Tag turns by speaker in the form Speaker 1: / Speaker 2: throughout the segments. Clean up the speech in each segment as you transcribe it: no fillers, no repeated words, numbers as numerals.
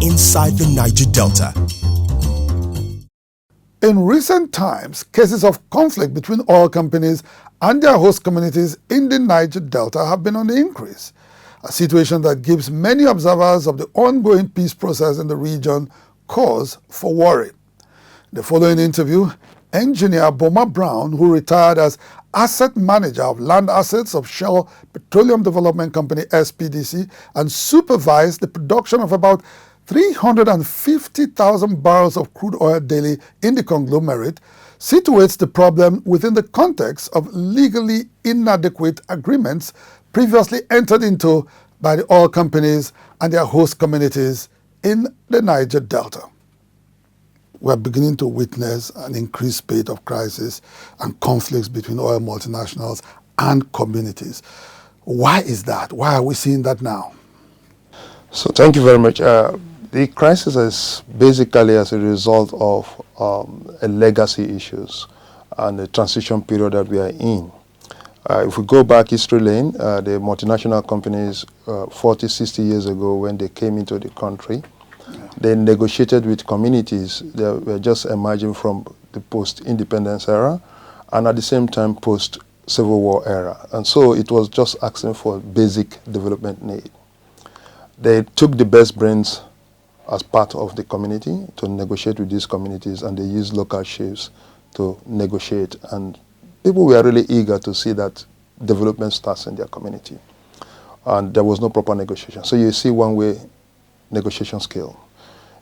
Speaker 1: inside the Niger Delta.
Speaker 2: In recent times, cases of conflict between oil companies and their host communities in the Niger Delta have been on the increase, a situation that gives many observers of the ongoing peace process in the region cause for worry. In the following interview, engineer Boma Brown, who retired as asset manager of land assets of Shell Petroleum Development Company SPDC and supervised the production of about 350,000 barrels of crude oil daily in the conglomerate, situates the problem within the context of legally inadequate agreements previously entered into by the oil companies and their host communities in the Niger Delta. We're beginning to witness an increased spate of crisis and conflicts between oil multinationals and communities. Why is that? Why are we seeing that now?
Speaker 3: So thank you very much. The crisis is basically as a result of legacy issues and the transition period that we are in. If we go back history lane, the multinational companies 40, 60 years ago when they came into the country, they negotiated with communities that were just emerging from the post-independence era and at the same time post-Civil War era. And so it was just asking for basic development need. They took the best brains as part of the community to negotiate with these communities, and they used local chiefs to negotiate. And people were really eager to see that development starts in their community. And there was no proper negotiation. So you see one-way negotiation skill.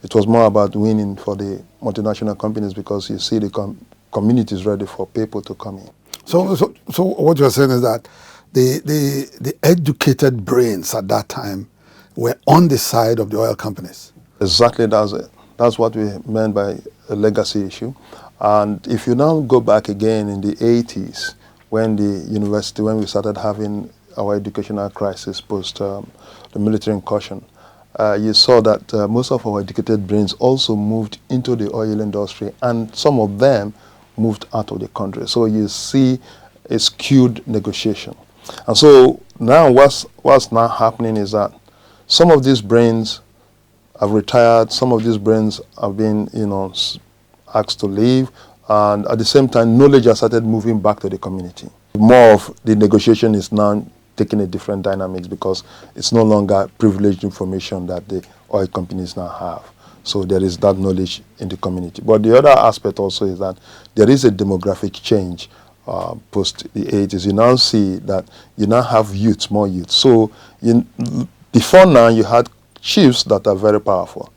Speaker 3: It was more about winning for the multinational companies because you see the communities ready for people to come in.
Speaker 2: So what you're saying is that the educated brains at that time were on the side of the oil companies.
Speaker 3: Exactly, that's it. That's what we meant by a legacy issue. And if you now go back again in the 80s, when when we started having our educational crisis post the military incursion, you saw that most of our educated brains also moved into the oil industry, and some of them moved out of the country. So you see a skewed negotiation. And so now what's now happening is that some of these brains have retired, some of these brains have been, asked to leave, and at the same time, knowledge has started moving back to the community. More of the negotiation is now taking a different dynamics because it's no longer privileged information that the oil companies now have. So there is that knowledge in the community. But the other aspect also is that there is a demographic change post the 80s. You now see that you now have youths, more youths. So before now, you had chiefs that are very powerful.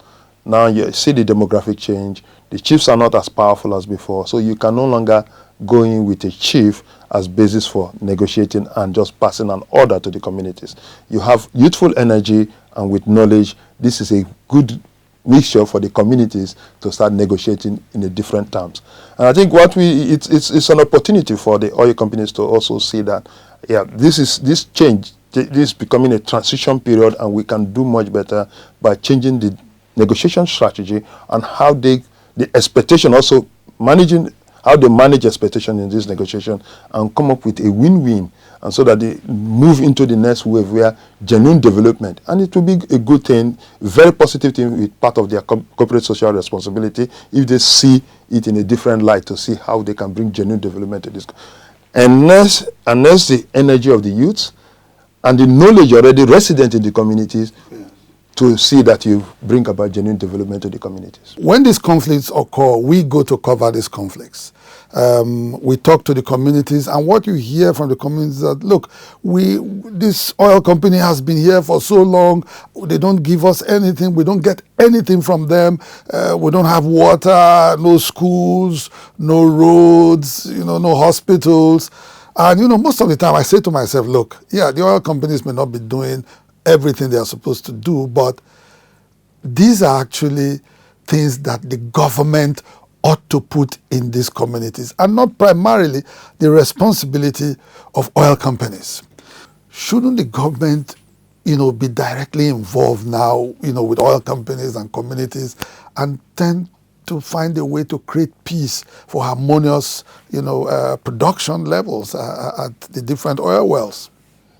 Speaker 3: Now you see the demographic change. The chiefs are not as powerful as before. So you can no longer go in with a chief as basis for negotiating and just passing an order to the communities. You have youthful energy, and with knowledge, this is a good mixture for the communities to start negotiating in a different terms. And I think it's an opportunity for the oil companies to also see that, this change, this is becoming a transition period, and we can do much better by changing the negotiation strategy and how the expectation, also managing how they manage expectation in this negotiation and come up with a win-win, and so that they move into the next wave where genuine development, and it will be a good thing, very positive thing with part of their corporate social responsibility if they see it in a different light to see how they can bring genuine development to this. Unless the energy of the youth and the knowledge already resident in the communities to see that you bring about genuine development to the communities.
Speaker 2: When these conflicts occur, we go to cover these conflicts. We talk to the communities, and what you hear from the communities is that, look, this oil company has been here for so long, they don't give us anything, we don't get anything from them, we don't have water, no schools, no roads, no hospitals. And, most of the time I say to myself, look, the oil companies may not be doing everything they are supposed to do, but these are actually things that the government ought to put in these communities, and not primarily the responsibility of oil companies. Shouldn't the government, be directly involved now, with oil companies and communities, and tend to find a way to create peace for harmonious, production levels at the different oil wells?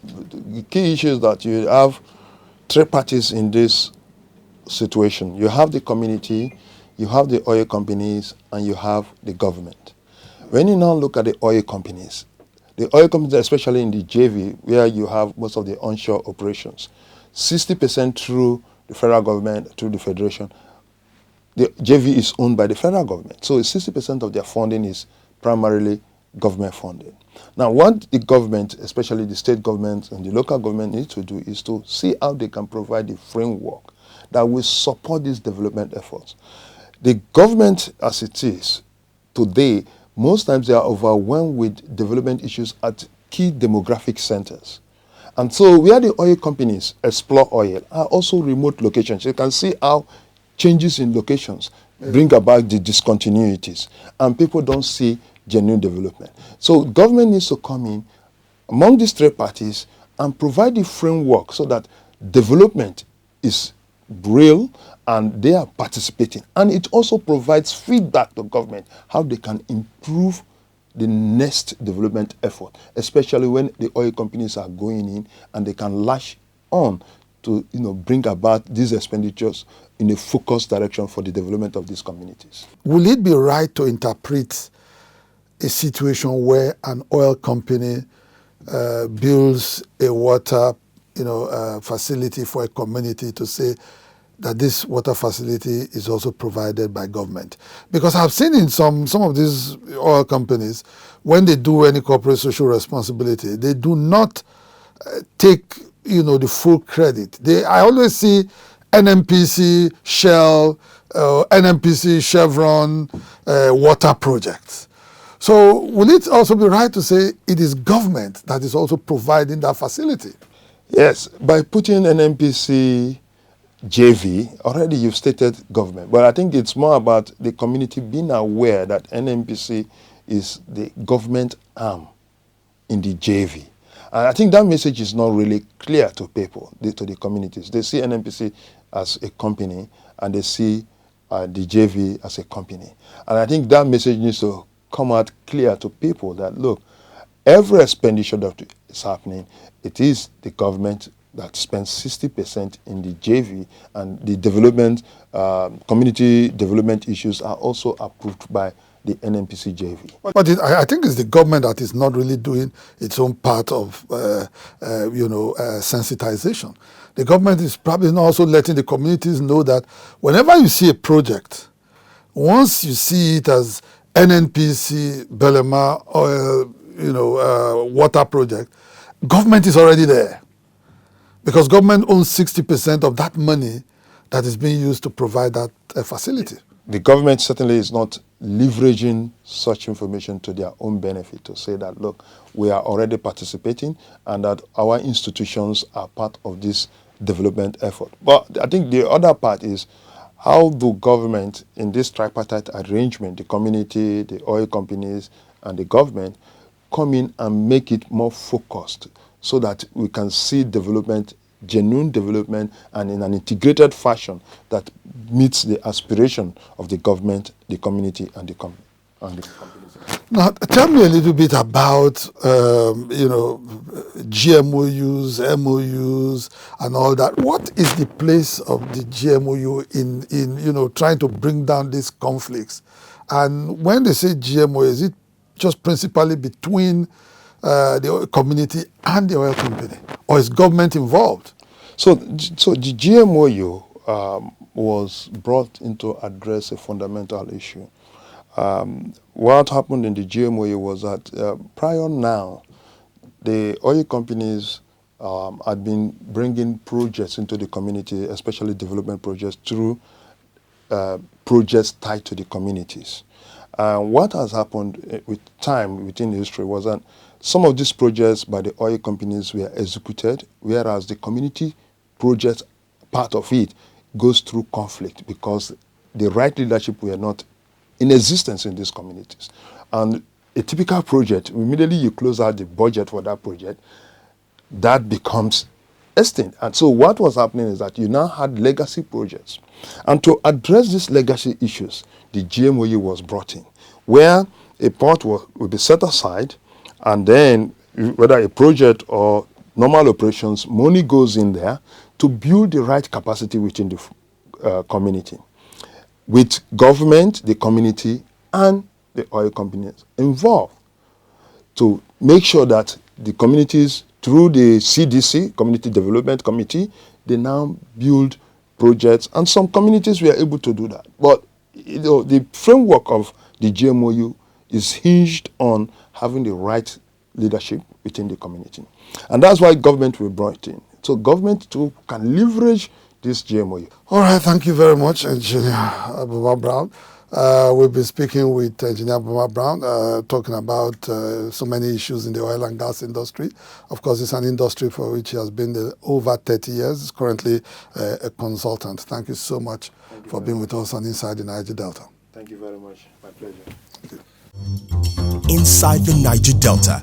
Speaker 3: The key issue is that you have three parties in this situation. You have the community, you have the oil companies, and you have the government. When you now look at the oil companies, especially in the JV, where you have most of the onshore operations, 60% through the federal government, through the federation, the JV is owned by the federal government. So 60% of their funding is primarily government funding. Now, what the government, especially the state government and the local government, need to do is to see how they can provide a framework that will support these development efforts. The government, as it is today, most times they are overwhelmed with development issues at key demographic centers. And so where the oil companies explore oil are also remote locations. You can see how changes in locations bring about the discontinuities, and people don't see genuine development. So government needs to come in among these three parties and provide the framework so that development is real and they are participating. And it also provides feedback to government how they can improve the next development effort, especially when the oil companies are going in and they can lash on to bring about these expenditures in a focused direction for the development of these communities.
Speaker 2: Will it be right to interpret a situation where an oil company builds a water facility for a community to say that this water facility is also provided by government? Because I've seen in some of these oil companies, when they do any corporate social responsibility, they do not take the full credit. I always see NNPC, Shell, NNPC, Chevron, water projects. So will it also be right to say it is government that is also providing that facility?
Speaker 3: Yes, by putting NNPC JV, already you've stated government. But I think it's more about the community being aware that NNPC is the government arm in the JV. And I think that message is not really clear to people, to the communities. They see NNPC as a company and they see the JV as a company. And I think that message needs to come out clear to people that, look, every expenditure that is happening, it is the government that spends 60% in the JV, and the development, community development issues are also approved by the NNPC JV.
Speaker 2: But I think it's the government that is not really doing its own part of, sensitization. The government is probably not also letting the communities know that whenever you see a project, once you see it as NNPC, Belema, oil, water project, government is already there. Because government owns 60% of that money that is being used to provide that facility.
Speaker 3: The government certainly is not leveraging such information to their own benefit to say that, look, we are already participating and that our institutions are part of this development effort. But I think the other part is how do government in this tripartite arrangement, the community, the oil companies, and the government, come in and make it more focused so that we can see development, genuine development, and in an integrated fashion that meets the aspiration of the government, the community, and the companies.
Speaker 2: Now, tell me a little bit about, GMOUs, MOUs, and all that. What is the place of the GMOU in trying to bring down these conflicts? And when they say GMO, is it just principally between the community and the oil company, or is government involved?
Speaker 3: So the GMOU was brought in to address a fundamental issue. What happened in the GMOU was that prior now, the oil companies had been bringing projects into the community, especially development projects, through projects tied to the communities. What has happened with time within history was that some of these projects by the oil companies were executed, whereas the community project part of it goes through conflict because the right leadership were not in existence in these communities. And a typical project, immediately you close out the budget for that project, that becomes extinct. And so what was happening is that you now had legacy projects. And to address these legacy issues, the GMOU was brought in, where a part will be set aside, and then whether a project or normal operations, money goes in there to build the right capacity within community, with government, the community, and the oil companies involved to make sure that the communities, through the CDC, Community Development Committee, they now build projects, and some communities were able to do that. But the framework of the GMOU is hinged on having the right leadership within the community. And that's why government will brought in. So government too can leverage this GMOU.
Speaker 2: All right, thank you very much, Engineer Boma Brown. We'll be speaking with Engineer Boma Brown, talking about so many issues in the oil and gas industry. Of course, it's an industry for which he has been over 30 years. He's currently a consultant. Thank you so much for being with us on Inside the Niger Delta.
Speaker 3: Thank you very much. My pleasure.
Speaker 1: Inside the Niger Delta.